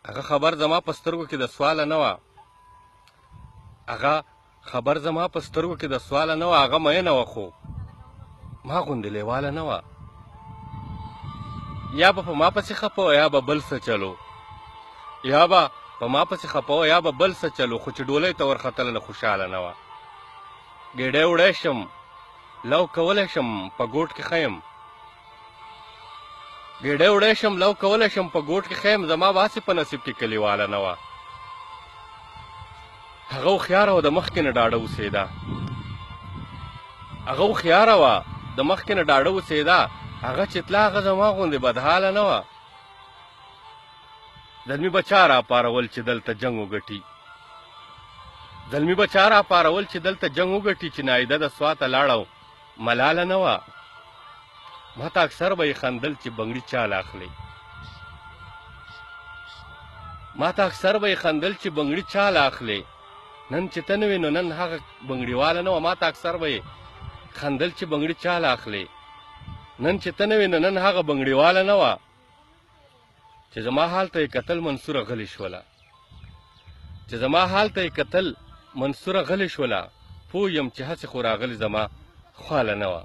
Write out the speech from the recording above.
هغه خبر زما په سترګو کې د سواله نه وه هغه خبر زما په سترګو کې د سواله نه وه هغه مینه وه خو ما غوندې لیواله نه وه یا به په ما پسې خفه وه یا به بل څه چلو یا به په ما پسې خفه وه یا به بل څه چلو خو چې ډولۍ ته ورختله نه خوشحاله نه وه ګېډۍ وړی شم لو کولی شم په ګوټ کې ښیم ګېډۍ وړی شم لو کولی شم په ګوټ کې ښیم زما به هسې په نصیب کې کلیواله نه وه هغه هوښیاره وه د مخکې نه ډاډه اوسېده هغه هوښیاره وه د مخکې نه ډاډه اوسېده هغه چې تله هغه زما غوندې بدحاله نه وه زلمي به چا راپارول چې دلته جنګ وګټي زلمي به چا راپارول چې دلته جنګ وګټي چې نایده د سواته لاړه ملاله نه وه ما ته اکثر به یې خندل چې بنګړي چاله اخلي ما ته اکثر به یې خندل چې بنګړي چاله اخلي نن چې ته نه وې نو نن هغه بنګړیواله نه وه ما ته اکثر به یې خندل چې بنګړي چاله اخلي نن چې ته نه وې نو نن هغه بنګړیواله نه وه چې زما حال ته یې کتل منصوره غلې شوله چې زما حال ته یې کتل منصوره غلې شوله پوه یم چې هسې خو راغلې زما خواله نه وه